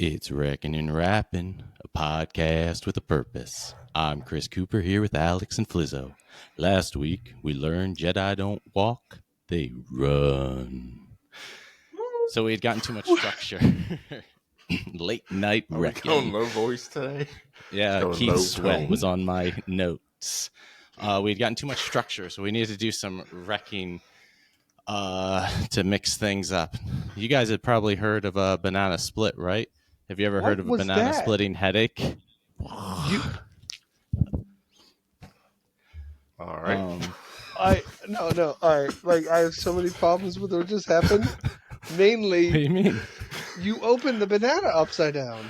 It's Wrecking and Rapping, a podcast with a purpose. I'm Chris Cooper here with Alex and Flizzo. Last week, we learned Jedi don't walk, they run. So we had gotten too much structure. Late night Are we wrecking. going low voice today? Yeah, Going Keith's low sweat tone. was on my notes. We had gotten too much structure, so we needed to do some wrecking to mix things up. You guys had probably heard of a banana split, right? Have you ever heard of a banana splitting headache? All right. No. All right. Like, I have so many problems with what just happened. What do Mainly, you mean? you opened the banana upside down.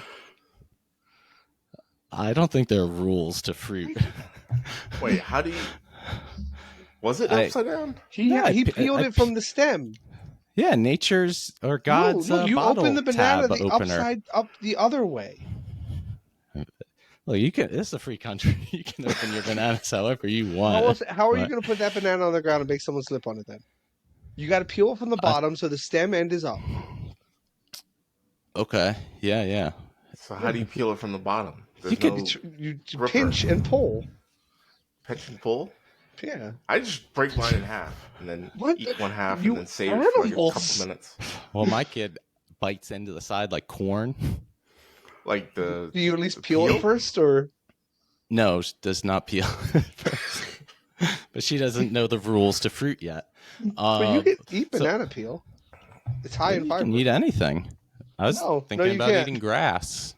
I don't think there are rules to fruit. Wait, how do you... Was it upside down? He peeled it from the stem. Yeah, nature's or God's No, you bottle open the banana tab opener. up the other way. Well, you can. This is a free country. You can open your bananas however you want. How are you going to put that banana on the ground and make someone slip on it then? You got to peel it from the bottom so the stem end is up. Okay. Yeah. So how do you peel it from the bottom? You pinch and pull. Pinch and pull? Yeah. I just break mine in half and then eat one half and then save it for like a couple minutes. Well, my kid bites into the side like corn. Like Do you at least peel it first, or? No, she does not peel first. But she doesn't know the rules to fruit yet. But you can eat banana peel. It's high in fiber. You can eat anything. I was thinking about can't. eating grass.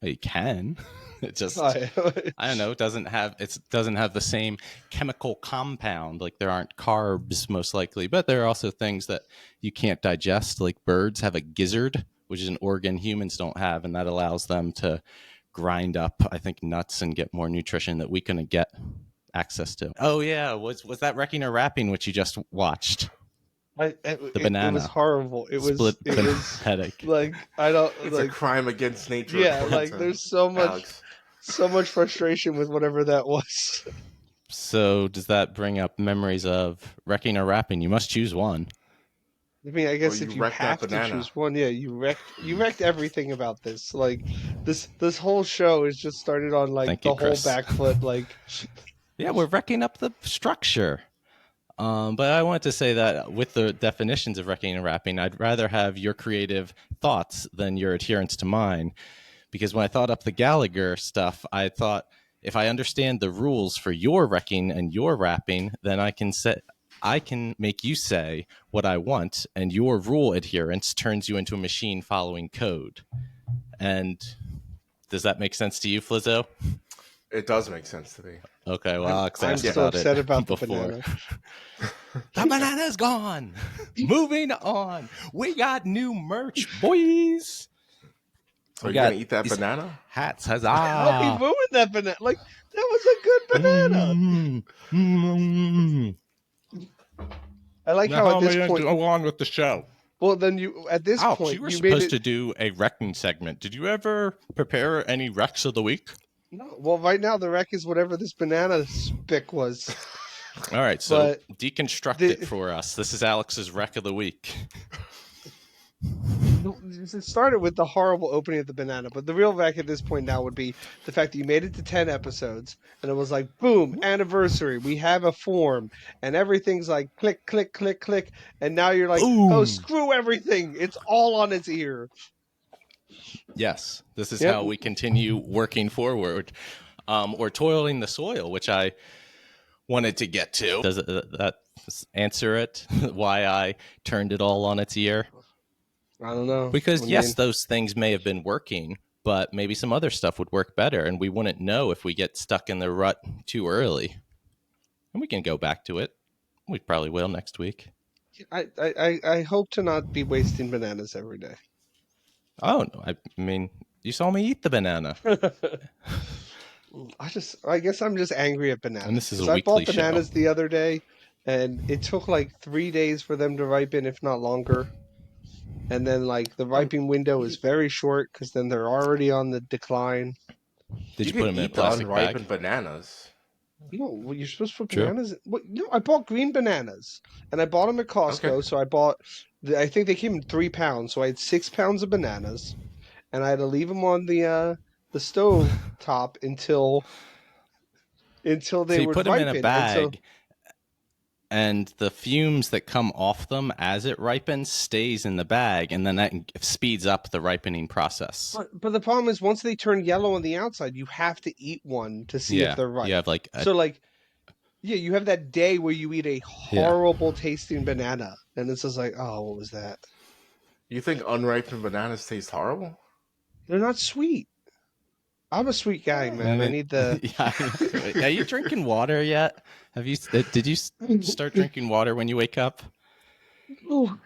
Well, you can. It just I don't know. It doesn't have the same chemical compound. Like there aren't carbs most likely, but there are also things that you can't digest. Like birds have a gizzard, which is an organ humans don't have, and that allows them to grind up, I think, nuts and get more nutrition that we couldn't get access to. Oh yeah, was that Wrecking or Rapping which you just watched? The banana. It was horrible. It was headache. Like I don't. It's a crime against nature. Yeah, like there's so much frustration with whatever that was. So does that bring up memories of Wrecking or Rapping? You must choose one. I mean, I guess if you have to choose one, yeah, you wrecked everything about this. Like this whole show is just started on like whole back foot. Like, yeah, we're wrecking up the structure. But I wanted to say that with the definitions of Wrecking and Rapping, I'd rather have your creative thoughts than your adherence to mine. Because when I thought up the Gallagher stuff, I thought if I understand the rules for your wrecking and your rapping, then I can make you say what I want, and your rule adherence turns you into a machine following code. And does that make sense to you, Flizzo? It does make sense to me. Okay, well, Alex I'm so upset about the before. banana. The banana's gone. Moving on. We got new merch, boys. So you're going to eat that banana? Hats, huzzah. How he ruined that banana? Like, that was a good banana. I like how at this point... go on with the show. Well, then at this point... you were supposed to do a wrecking segment. Did you ever prepare any wrecks of the week? No. Well, right now, the wreck is whatever this banana spick was. All right, so deconstruct it for us. This is Alex's wreck of the week. It started with the horrible opening of the banana, but the real wreck at this point now would be the fact that you made it to 10 episodes, and it was like, boom, anniversary, we have a form, and everything's like click, click, click, click, and now you're like, oh, screw everything, it's all on its ear. Yes, this is how we continue working forward, or toiling the soil, which I wanted to get to. Does that answer it? Why I turned it all on its ear? I don't know. Because those things may have been working, but maybe some other stuff would work better, and we wouldn't know if we get stuck in the rut too early. And we can go back to it. We probably will next week. I hope to not be wasting bananas every day. Oh, no. I mean, you saw me eat the banana. I guess I'm just angry at bananas. And this is a weekly I bought bananas the other day, and it took like 3 days for them to ripen, if not longer. And then, like, the ripening window is very short because then they're already on the decline. Did you put them in a plastic bag? Unripened bananas. No, you're supposed to put bananas. No, I bought green bananas, and I bought them at Costco. Okay. So I bought. I think they came in 3 pounds, so I had 6 pounds of bananas, and I had to leave them on the stove top until So they you would put them in a ripen. And so, bag, and the fumes that come off them as it ripens stays in the bag, and then that speeds up the ripening process. but the problem is once they turn yellow on the outside, you have to eat one to see if Yeah, they're you ripe. have like a So like, yeah, you have that day where you eat a yeah. horrible tasting banana, and it's just like, oh, what was that? You think unripened bananas taste horrible? They're not sweet. I'm a sweet guy, man. I And need the. yeah, I know. Are you drinking water yet? Have you? Did you start drinking water when you wake up? Ooh,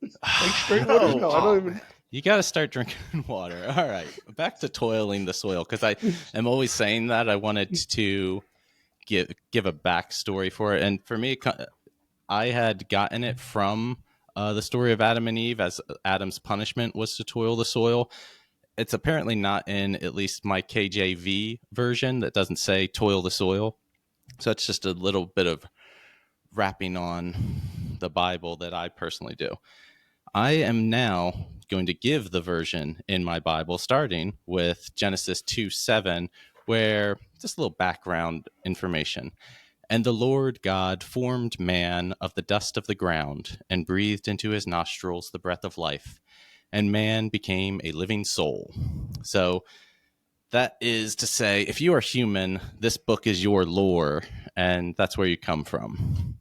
like straight water? No. No, I Oh don't man. even. You got to start drinking water. All right, back to toiling the soil, because I am always saying that. I wanted to give a backstory for it, and for me, I had gotten it from the story of Adam and Eve, as Adam's punishment was to toil the soil. It's apparently not in at least my KJV version that doesn't say toil the soil. So it's just a little bit of wrapping on the Bible that I personally do. I am now going to give the version in my Bible, starting with Genesis 2:7, where just a little background information. And the Lord God formed man of the dust of the ground and breathed into his nostrils the breath of life, and man became a living soul. So that is to say, if you are human, this book is your lore, and that's where you come from.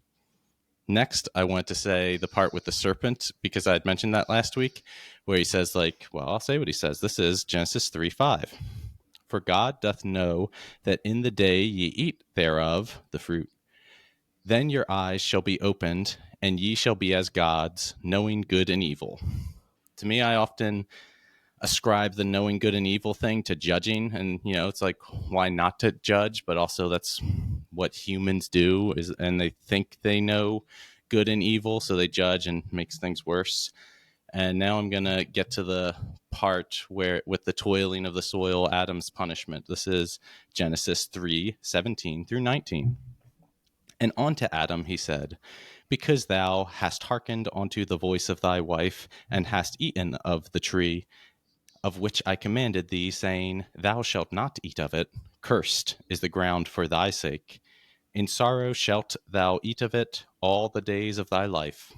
Next, I want to say the part with the serpent, because I had mentioned that last week, where he says, like, well, I'll say what he says. This is Genesis 3:5. For God doth know that in the day ye eat thereof, the fruit, then your eyes shall be opened, and ye shall be as gods, knowing good and evil. To me, I often ascribe the knowing good and evil thing to judging, and it's like, why not to judge? But also, that's what humans do, and they think they know good and evil, so they judge and makes things worse. And now I'm gonna get to the part where, with the toiling of the soil, Adam's punishment. This is Genesis 3:17 through 19. And unto Adam he said, because thou hast hearkened unto the voice of thy wife, and hast eaten of the tree of which I commanded thee, saying, thou shalt not eat of it, cursed is the ground for thy sake. In sorrow shalt thou eat of it all the days of thy life.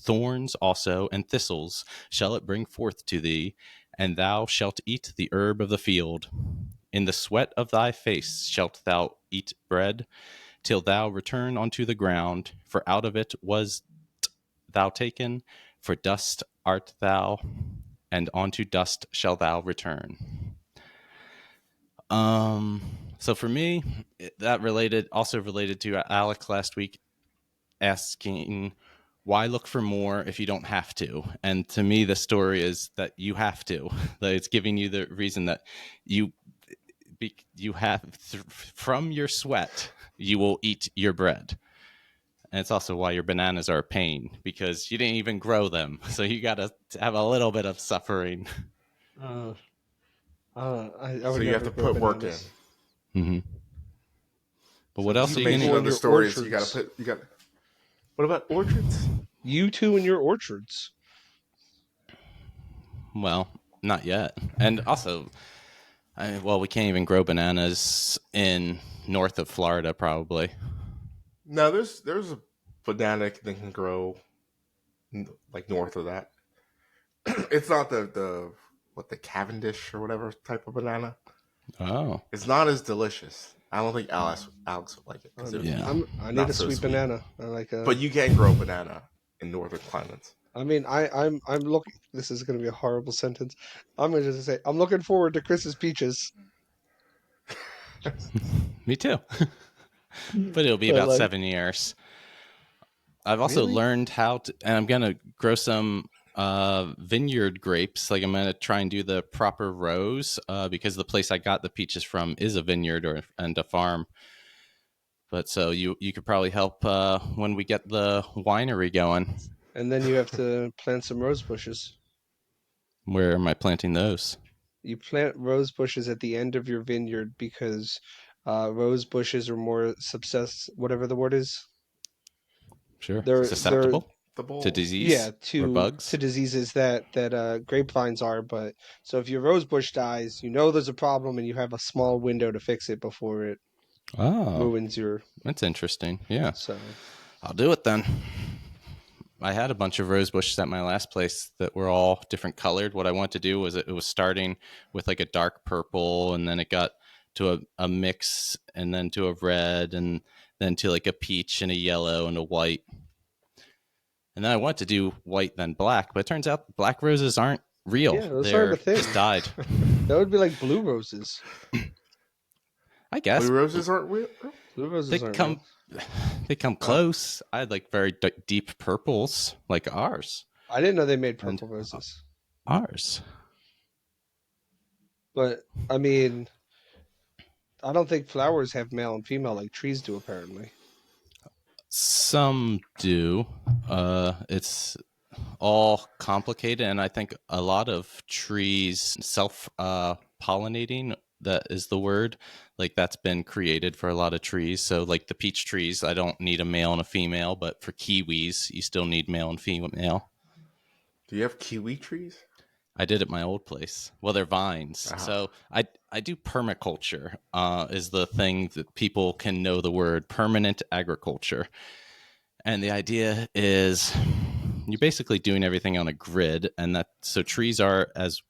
Thorns also and thistles shall it bring forth to thee, and thou shalt eat the herb of the field. In the sweat of thy face shalt thou eat bread, till thou return unto the ground, for out of it was thou taken, for dust art thou, and unto dust shalt thou return. So for me, that related to Alex last week asking, why look for more if you don't have to? And to me, the story is that you have to. That it's giving you the reason that you have from your sweat, you will eat your bread. And it's also why your bananas are a pain, because you didn't even grow them. So you got to have a little bit of suffering. Uh, I So would you have never to grow put work in. bananas. Mm-hmm. But So what else just are to you make going sure in the your story is you got orchards. to put you got. What about orchards? You two in your orchards. Well, not yet. And also, we can't even grow bananas in north of Florida, probably. No, there's a banana that can grow like north of that. It's not the what the Cavendish or whatever type of banana. Oh, It's not as delicious. I don't think Alex would like it because it would yeah. be I need not a so sweet sweet. banana. I like a. But you can grow banana in northern climates. I mean, I'm looking. This is going to be a horrible sentence. I'm going to just say I'm looking forward to Chris's peaches. Me too. But it'll be But about like, 7 years. I've also really? learned how to, and I'm going to grow some vineyard grapes. Like, I'm going to try and do the proper rows because the place I got the peaches from is a vineyard and a farm. But so you could probably help when we get the winery going. And then you have to plant some rose bushes. Where am I planting those? You plant rose bushes at the end of your vineyard because rose bushes are more whatever the word is. Sure. They're Susceptible? to Yeah, disease or to bugs. diseases that grapevines are. But so if your rose bush dies, you know there's a problem, and you have a small window to fix it before it Oh, ruins your. that's interesting. Yeah, So I'll do it then. I had a bunch of rose bushes at my last place that were all different colored. What I wanted to do was it was starting with like a dark purple, and then it got to a mix, and then to a red, and then to like a peach and a yellow and a white. And then I wanted to do white then black, but it turns out black roses aren't real. yeah, those aren't a They're thing. just dyed. That would be like blue roses. I Blue guess roses aren't real. Blue they roses aren't real. come they come Oh, close. I had like very deep purples like ours. I didn't know they made And purple roses. ours. But I mean, I don't think flowers have male and female like trees do, apparently. Some do. It's all complicated, and I think a lot of trees self pollinating. That is the word. Like that's been created for a lot of trees. So, like the peach trees, I don't need a male and a female, but for kiwis, you still need male and female. do you have kiwi trees? I did at my old place. Well, they're vines. Ah, So I do permaculture. Is the thing that people can know the word permanent agriculture. And the idea is you're basically doing everything on a grid, and that so trees are as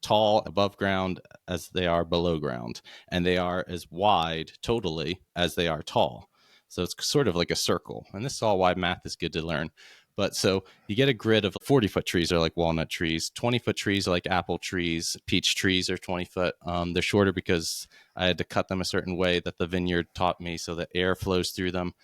tall above ground as they are below ground, and they are as wide totally as they are tall. So it's sort of like a circle. And this is all why math is good to learn. But so you get a grid of 40-foot trees are like walnut trees, 20-foot trees are like apple trees, peach trees are 20 foot. They're shorter because I had to cut them a certain way that the vineyard taught me so that air flows through them.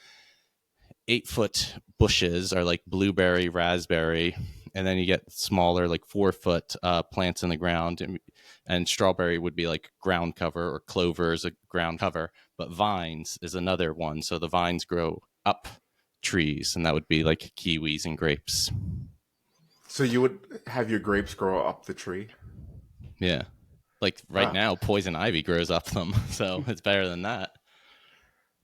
8-foot bushes are like blueberry, raspberry, and then you get smaller, like 4-foot plants in the ground. And strawberry would be like ground cover, or clover is a ground cover. But vines is another one. So the vines grow up trees, and that would be like kiwis and grapes. so you would have your grapes grow up the tree? Yeah. Like right Ah, now, poison ivy grows up them. So it's better than that.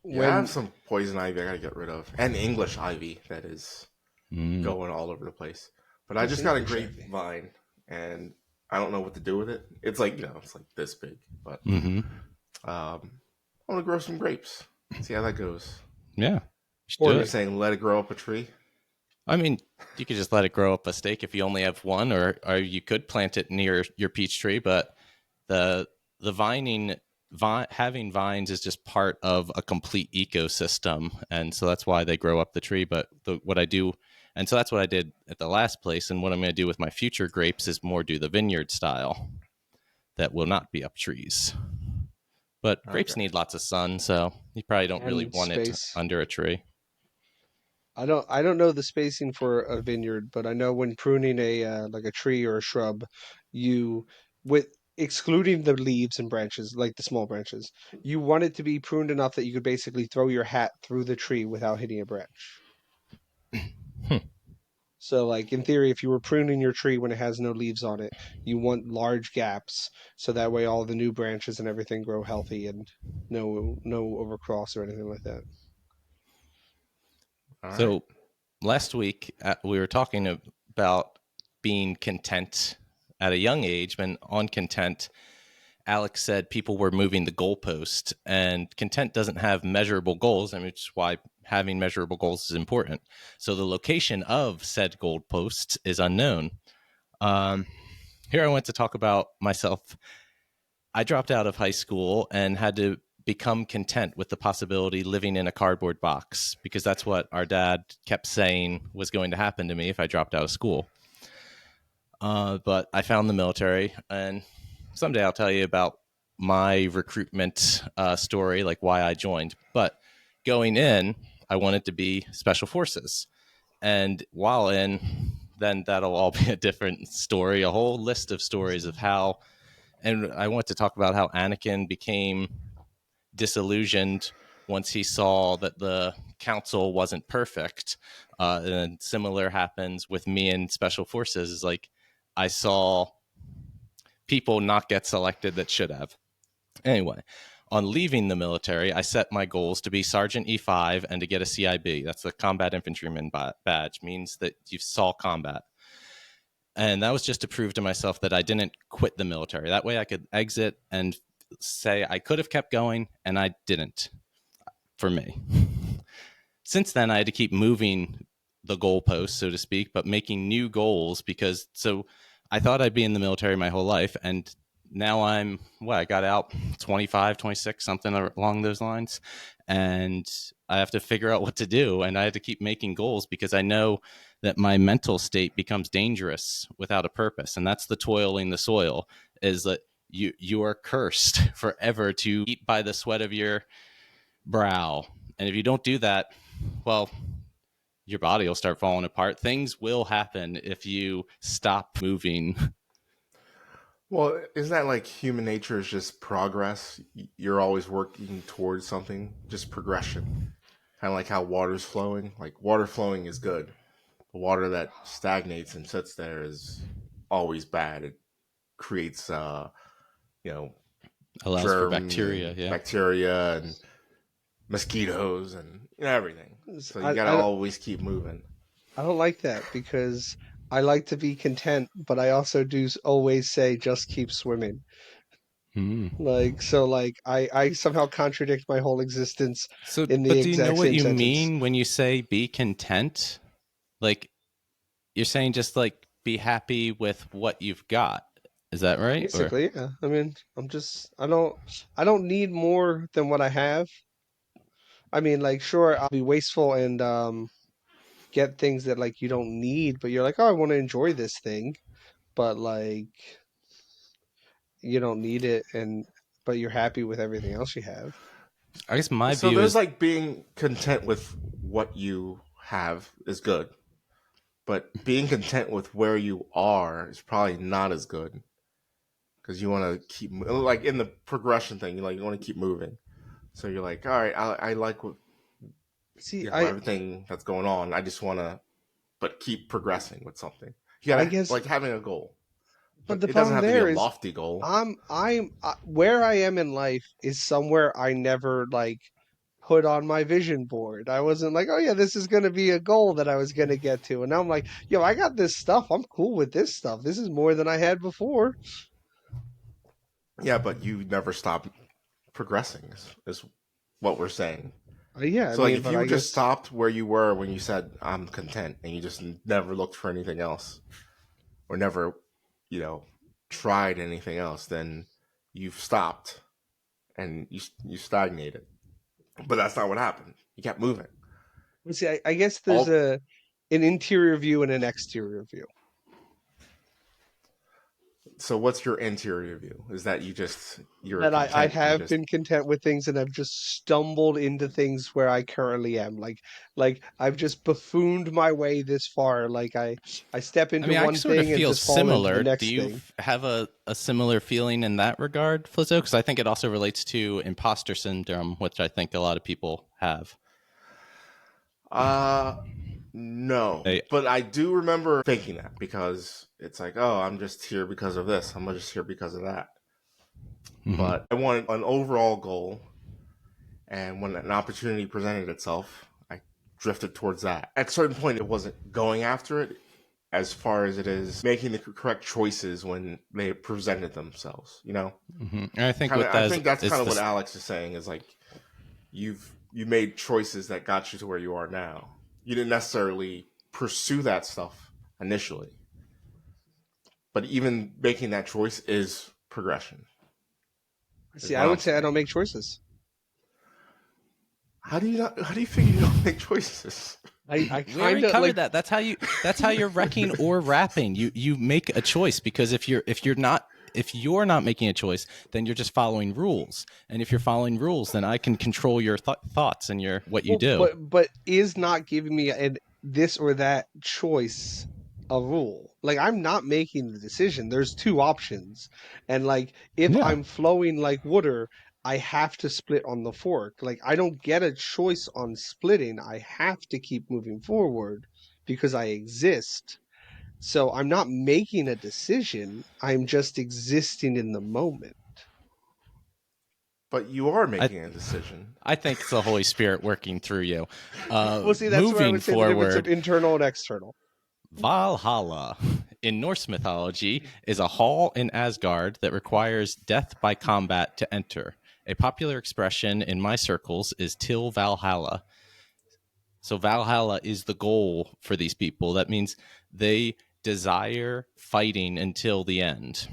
yeah, I have When some poison ivy I gotta get rid of, and English ivy that is Mm. going all over the place. But I what's just got a English ivy? grapevine, and I don't know what to do with it. It's like it's like this big, but Hmm. I want to grow some grapes. See how that goes. Yeah. You should Or do You're it. saying let it grow up a tree? I mean, you could just let it grow up a stake if you only have one, or you could plant it near your peach tree. But the vining, having vines is just part of a complete ecosystem, and so that's why they grow up the tree. But what I do, and so that's what I did at the last place, and what I'm going to do with my future grapes is more do the vineyard style that will not be up trees. But grapes Okay. need lots of sun, so you probably don't really And want it space. under a tree. I don't know the spacing for a vineyard, but I know when pruning a like a tree or a shrub, you with excluding the leaves and branches, like the small branches, you want it to be pruned enough that you could basically throw your hat through the tree without hitting a branch. Hmm. So, like in theory, if you were pruning your tree when it has no leaves on it, you want large gaps so that way all the new branches and everything grow healthy and no overcross or anything like that. All right. So last week we were talking about being content at a young age, and on content, Alex said people were moving the goalpost, and content doesn't have measurable goals, and which is why having measurable goals is important. So the location of said goalposts is unknown. Um, Here I went to talk about myself. I dropped out of high school and had to become content with the possibility living in a cardboard box, because that's what our dad kept saying was going to happen to me if I dropped out of school. But I found the military, and someday I'll tell you about my recruitment story, like why I joined. But going in, I wanted to be special forces. And while in, then that'll all be a different story, a whole list of stories of how. And I want to talk about how Anakin became disillusioned once he saw that the council wasn't perfect. And similar happens with me in special forces. Is like I saw people not get selected that should have. Anyway, on leaving the military, I set my goals to be Sergeant E5 and to get a CIB. That's the Combat Infantryman badge, means that you saw combat. And that was just to prove to myself that I didn't quit the military. That way I could exit and say I could have kept going, and I didn't, for me. Since then, I had to keep moving the goalposts, so to speak, but making new goals because I thought I'd be in the military my whole life, and now I got out 25, 26, something along those lines, and I have to figure out what to do, and I have to keep making goals because I know that my mental state becomes dangerous without a purpose, and that's the toiling the soil, is that you are cursed forever to eat by the sweat of your brow. And if you don't do that, well, your body will start falling apart. Things will happen if you stop moving. Well, isn't that like human nature is just progress? You're always working towards something, just progression. Kind of like how water's flowing. Like water flowing is good. The water that stagnates and sits there is always bad. It creates, you know, Allows for germs bacteria, and yeah. bacteria and mosquitoes and everything. So you I, gotta I, always keep moving. I don't like that because I like to be content, but I also do always say just keep swimming. Mm. I somehow contradict my whole existence So, in the but do you know exact what same you sentence. mean when you say be content? Like, you're saying just like be happy with what you've got. Is that right? Or Basically, yeah. I mean, I don't need more than what I have. I mean, like, sure, I'll be wasteful and get things that like you don't need, but you're like, oh, I want to enjoy this thing, but like you don't need it, and but you're happy with everything else you have. I guess my So view there's is like being content with what you have is good, but being content with where you are is probably not as good because you want to keep like in the progression thing. You want to keep moving. So you're like, all right, I like what See, everything that's going on. I just want to, but keep progressing with something. You I gotta guess, like having a goal, but but the it doesn't problem have to be a there is lofty goal. I'm where I am in life is somewhere I never like put on my vision board. I wasn't like, oh yeah, this is going to be a goal that I was going to get to. And now I'm like, yo, I got this stuff. I'm cool with this stuff. This is more than I had before. Yeah, but you never stop progressing. Is what we're saying. Yeah, I So like mean, if but you I just guess stopped where you were when you said I'm content and you just never looked for anything else or never, you know, tried anything else, then you've stopped and you stagnated. But that's not what happened. You kept moving. see, I guess there's All an interior view and an exterior view. so what's your interior view? Is that you're That I content, you have just been content with things and I've just stumbled into things where I currently am. Like I've just buffooned my way this far. I step I into mean, I one sort of thing and feel just fall into the similar. Do next you thing. have a similar feeling in that regard, Flizzo? Because I think it also relates to imposter syndrome, which I think a lot of people have. uh no. They, But I do remember thinking that because it's like, oh, I'm just here because of this. I'm just here because of that. Mhm. But I wanted an overall goal, and when an opportunity presented itself, I drifted towards that. At a certain point, it wasn't going after it as far as it is making the correct choices when they presented themselves. You know, And I think kind of. what I that think that's is kind of what this. Alex is saying is like you made choices that got you to where you are now. You didn't necessarily pursue that stuff initially, but even making that choice is progression. Is See, I what I'm would say I saying. don't make choices. How do you not? How do you figure you don't make choices? I We already kind of covered like that. That's how you. That's how you're wrecking or rapping. You make a choice because if you're not making a choice, then you're just following rules. And if you're following rules, then I can control your thoughts and your what you well, do. but is not giving me an this or that choice a rule. Like I'm not making the decision. There's two options. And like if Yeah. I'm flowing like water, I have to split on the fork. Like I don't get a choice on splitting. I have to keep moving forward because I exist. So I'm not making a decision. I'm just existing in the moment. But you are I making a decision. I think it's the Holy Spirit working through you. Well, see, that's where I Moving would say the difference of forward, internal and external. Valhalla in Norse mythology is a hall in Asgard that requires death by combat to enter. A popular expression in my circles is till Valhalla. So Valhalla is the goal for these people. That means they desire fighting until the end.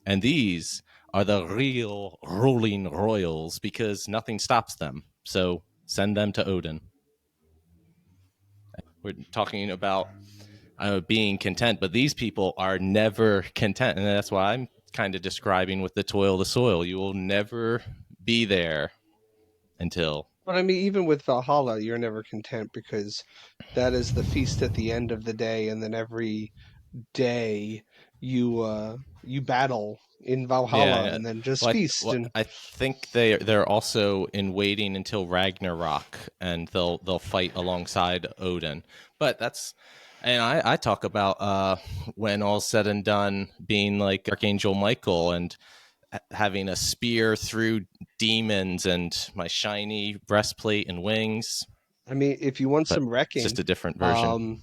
And these are the real rolling royals because nothing stops them. So send them to Odin. We're talking about being content, but these people are never content. And that's why I'm kind of describing with the toil of the soil. You will never be there until. But I mean, even with Valhalla, you're never content because that is the feast at the end of the day, and then every day you battle in Valhalla Yeah, and then just well, feast and I think they're also in waiting until Ragnarok, and they'll fight alongside Odin. But that's, and I talk about when all's said and done, being like Archangel Michael and having a spear through demons and my shiny breastplate and wings. I mean, if you want But some it's wrecking, just a different version. um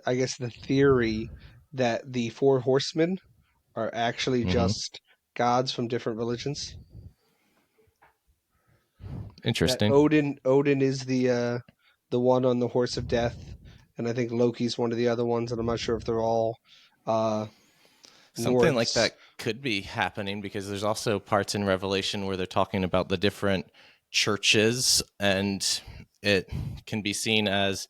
I guess the theory that the four horsemen are actually Mm-hmm. just gods from different religions. That Interesting. Odin is the one on the horse of death, and I think Loki's one of the other ones, and I'm not sure if they're all uh Something like Norths. that could be happening because there's also parts in Revelation where they're talking about the different churches, and it can be seen as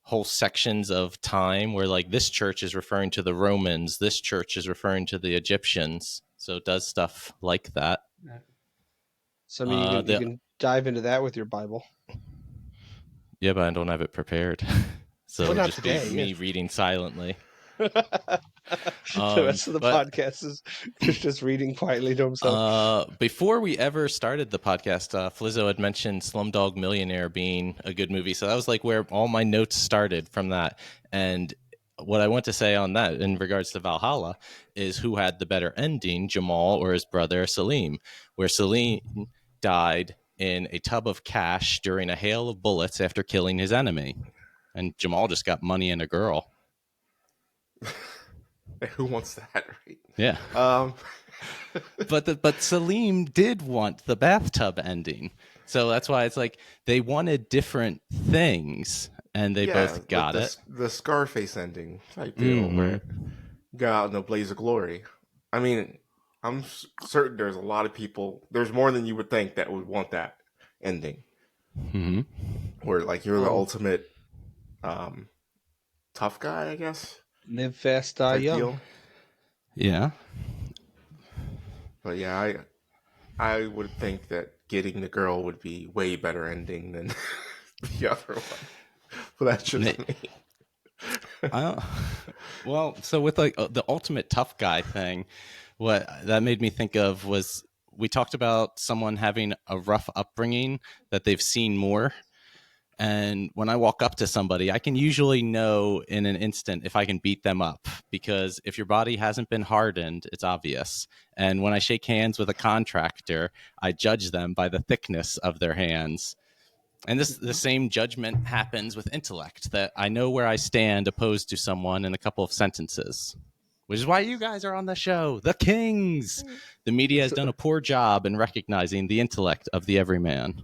whole sections of time where, like, this church is referring to the Romans, this church is referring to the Egyptians. So it does stuff like that. So I mean, you The can dive into that with your Bible. Yeah, but I don't have it prepared, so Well, it'll not just be today. me reading silently. The rest of the But podcast is Chris just reading quietly to himself. Before we ever started the podcast, Flizzo had mentioned Slumdog Millionaire being a good movie. So that was like where all my notes started from that. And what I want to say on that in regards to Valhalla is who had the better ending, Jamal or his brother Salim, where Salim died in a tub of cash during a hail of bullets after killing his enemy. And Jamal just got money and a girl. Who wants that, right? Yeah. Um, but Salim did want the bathtub ending. So that's why it's like they wanted different things and they yeah, both like got it. the Scarface ending type deal, where it got out in a blaze of glory. I mean, I'm certain there's a lot of people. There's more than you would think that would want that ending, Mm-hmm. where like you're the Oh, ultimate tough guy, I guess, live fast, die type young. deal. Yeah. But yeah, I would think that getting the girl would be way better ending than the other one. But that's just me. Well, so with like the ultimate tough guy thing, what that made me think of was we talked about someone having a rough upbringing that they've seen more. And when I walk up to somebody, I can usually know in an instant if I can beat them up because if your body hasn't been hardened, it's obvious. And when I shake hands with a contractor, I judge them by the thickness of their hands. And the same judgment happens with intellect, that I know where I stand opposed to someone in a couple of sentences, which is why you guys are on the show, the kings. The media has done a poor job in recognizing the intellect of the everyman.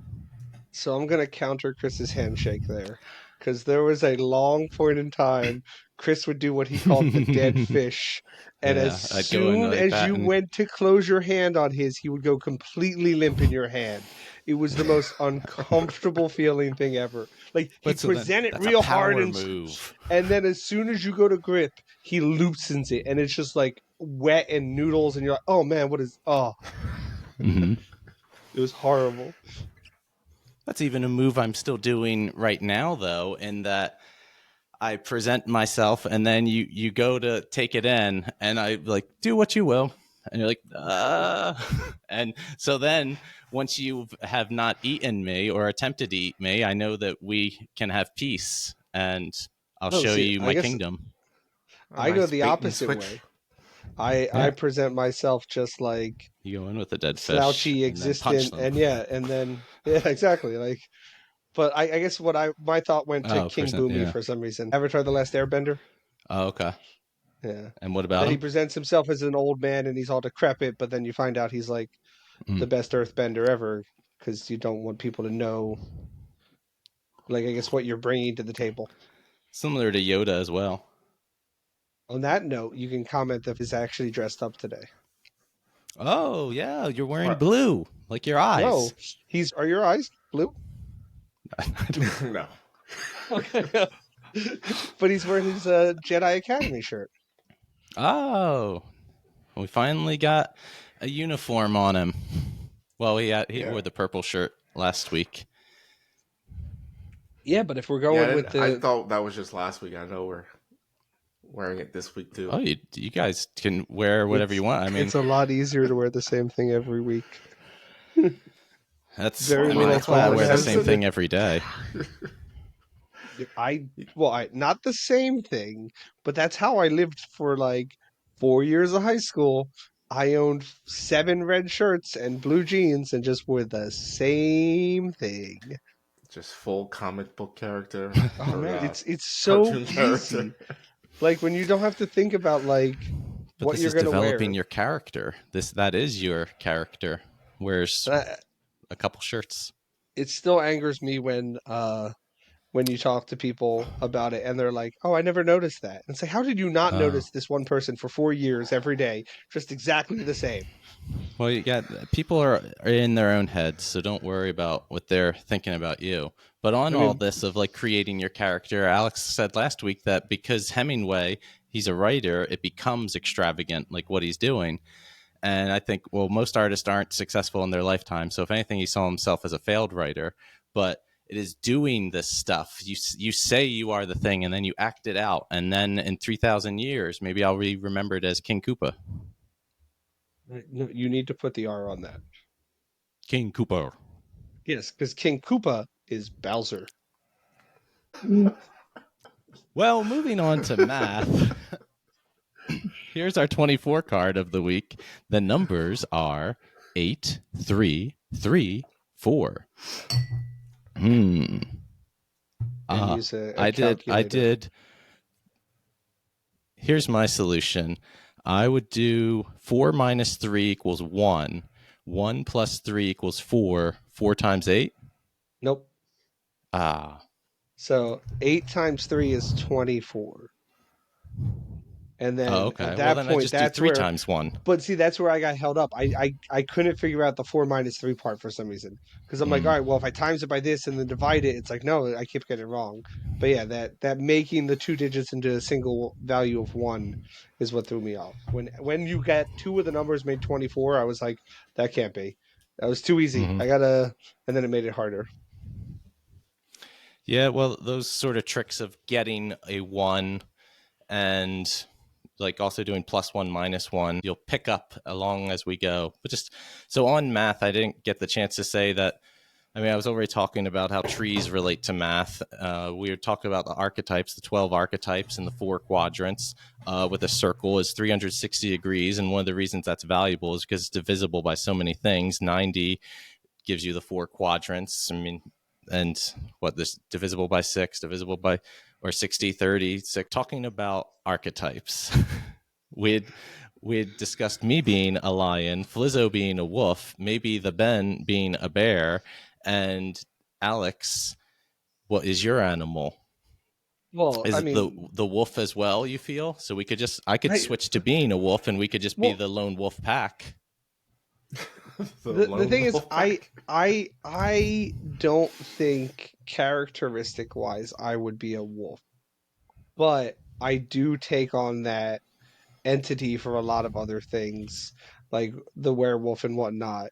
So I'm gonna counter Chris's handshake there, because there was a long point in time Chris would do what he called the dead fish, and as Yeah, I'd go in soon like as that you and went to close your hand on his, he would go completely limp in your hand. It was the most uncomfortable feeling thing ever. Like he'd but so then present it that's a real hard power and move. and then as soon as you go to grip, he loosens it, and it's just like wet and noodles, and you're like, oh man, what is? Oh, Mm-hmm. it was horrible. That's even a move I'm still doing right now, though, in that I present myself and then you go to take it in and I like, do what you will. And you're like, and so then once you have not eaten me or attempted to eat me, I know that we can have peace and I'll Oh, show see, you I my guess kingdom. A I go nice the bait and opposite switch. way. I present myself just like You go in with a dead fish slouchy, and then punch existent, them. and then yeah, exactly. Like, but I guess my thought went to Oh, King present. Boomy Yeah. for some reason. Avatar: The Last Airbender. Oh, okay. Yeah. And what about That he him? presents himself as an old man and he's all decrepit, but then you find out he's like the Mm. best earthbender ever because you don't want people to know, like, I guess what you're bringing to the table. Similar to Yoda as well. On that note, you can comment that he's actually dressed up today. Oh, yeah. You're wearing What? blue, like your No, eyes. are your eyes blue? No. Okay. But he's wearing his Jedi Academy shirt. Oh, we finally got a uniform on him. Well, he Yeah. wore the purple shirt last week. Yeah, but if we're Yeah, going with I the thought that was just last week. I know we're wearing it this week too. Oh, you guys can wear whatever you it's want. I mean, it's a lot easier to wear the same thing every week. that's Very I mean little that's why I thought wear the has same thing every day. I not the same thing, but that's how I lived for like 4 years of high school. I owned 7 red shirts and blue jeans and just wore the same thing. Just full comic book character Oh or man, it's so cartoon character. easy. Like when you don't have to think about like But what this you're is gonna wear. developing your character. That is your character. Wears Uh, a couple shirts. It still angers me when you talk to people about it and they're like, "Oh, I never noticed that." And say, "How did you not Oh, notice this one person for 4 years every day, just exactly the same?" well, you got people are in their own heads, so don't worry about what they're thinking about you. But on I all mean, this of like creating your character, Alex said last week that because Hemingway, he's a writer, it becomes extravagant, like what he's doing. And I think, well, most artists aren't successful in their lifetime. So if anything, he saw himself as a failed writer. But it is doing this stuff. You say you are the thing, and then you act it out. And then in 3,000 years, maybe I'll be remembered as King Koopa. no, you need to put the R on that. King Koopa. Yes, because King Koopa is Bowser. Well, moving on to math. Here's our 24 card of the week. The numbers are 8, 3, 3, 4. Hmm. And use a I calculator. did. Here's my solution. I would do 4 minus 3 equals 1. 1 plus 3 equals 4. 4 times 8? Nope. Ah. So 8 times 3 is 24. And Oh, then at okay. Well, that then I point, just do that's 3 where, times 1. but see, that's where I got held up. I couldn't figure out the 4 minus 3 part for some reason. Because I'm like, all Mm. right, well, if I times it by this and then divide it, it's like, no, I keep getting it wrong. But yeah, that making the 2 digits into a single value of 1 is what threw me off. When you got two of the numbers made 24, I was like, that can't be. That was too easy. Mm-hmm. And then it made it harder. Yeah, well, those sort of tricks of getting a 1 and like also doing +1 -1 you'll pick up along as we go. But just so on math, I didn't get the chance to say that. I mean, I was already talking about how trees relate to math. We were talking about the archetypes, the 12 archetypes and the 4 quadrants. With a circle is 360 degrees, and one of the reasons that's valuable is because it's divisible by so many things. 90 gives you the 4 quadrants. I mean, and what this divisible by 6, divisible by or 60, 30. So talking about archetypes, we'd discussed me being a lion, Flizzo being a wolf, maybe the Ben being a bear, and Alex, what is your animal? Well, Is I it mean, the wolf as well, you feel? So I could I, switch to being a wolf and we could just be well, the lone wolf pack. The the lone thing is, wolf pack. I don't think characteristic wise I would be a wolf, but I do take on that entity for a lot of other things, like the werewolf and whatnot.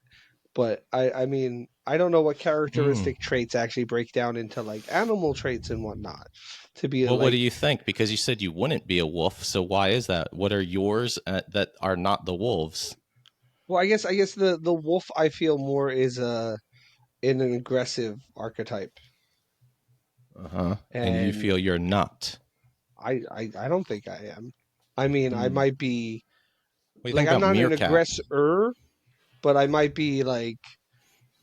But I mean, I don't know what Hmm. characteristic traits actually break down into like animal traits and whatnot. To be Well, what do like, you think? Because you said you wouldn't be a wolf, so why is that? What are yours that are not the wolves? well, I guess the wolf I feel more is an aggressive archetype, Uh-huh. And you and feel you're not. I don't think I am. I mean, I Hmm. might be. do you Like think I'm about not an meerkat? aggressor, but I might be like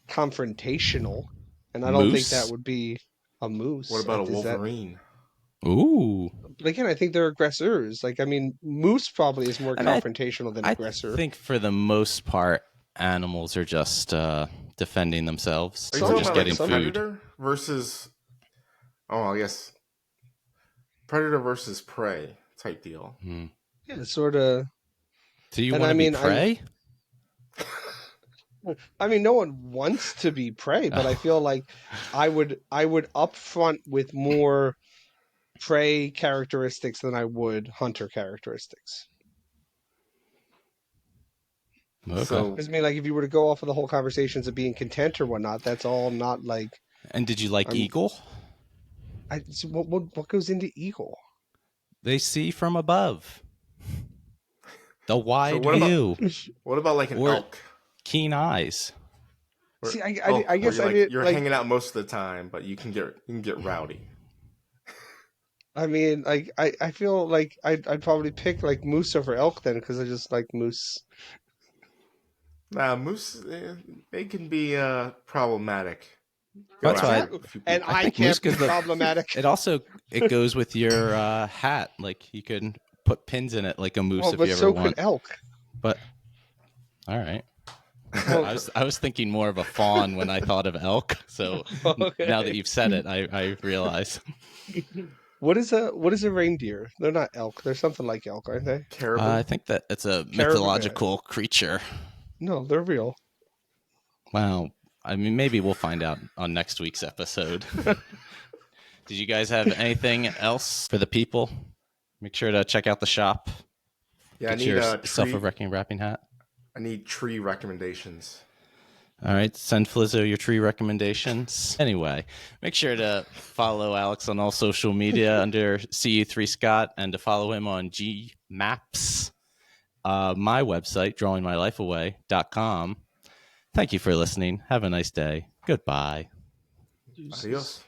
confrontational, and I don't think that Moose? would be a What moose. about a Is that? wolverine? Ooh. But again, I think they're aggressors. Like I mean, moose probably is more I mean, confrontational than I aggressor. think for the most part, animals are just defending themselves Are you or talking Some just about like getting a some food. predator versus? Oh, I guess predator versus prey type deal. Hmm. yeah, sort of. Do you And want to be prey? I mean, no one wants to be prey, but I feel like I would upfront with more prey characteristics than I would hunter characteristics. Okay. So Because I mean, like if you were to go off of the whole conversations of being content or whatnot, that's all not like And did you like I'm. eagle? So what goes into eagle? They see from above. The so wide what about view what about like an or elk? keen eyes. Or See, I elk, where guess you're I like did you're like. hanging out most of the time, but you can get rowdy. I mean, like I feel like I'd probably pick like moose over elk then because I just like moose. Nah, moose they can be problematic. Go That's That's why after true, a few and people. I I think moose can't be because the problematic. it also it goes with your hat. Like you can put pins in it like a moose Well, if but you ever so could want. elk. But all right. Well, I was thinking more of a fawn when I thought of elk. So now that okay. you've said it, I realize. What is a reindeer? They're not elk. They're something like elk, aren't they? Caribou. I think that it's a Caribou. mythological creature. No, they're real. Wow. I mean, maybe we'll find out on next week's episode. Did you guys have anything else for the people? Make sure to check out the shop. Yeah, Get your self-erecting wrapping hat. I need tree recommendations. All right, send Flizzo your tree recommendations. Anyway, make sure to follow Alex on all social media under CU3Scott and to follow him on GMaps. My website, drawingmylifeaway.com. Thank you for listening. Have a nice day. Goodbye. Deuces. Adios.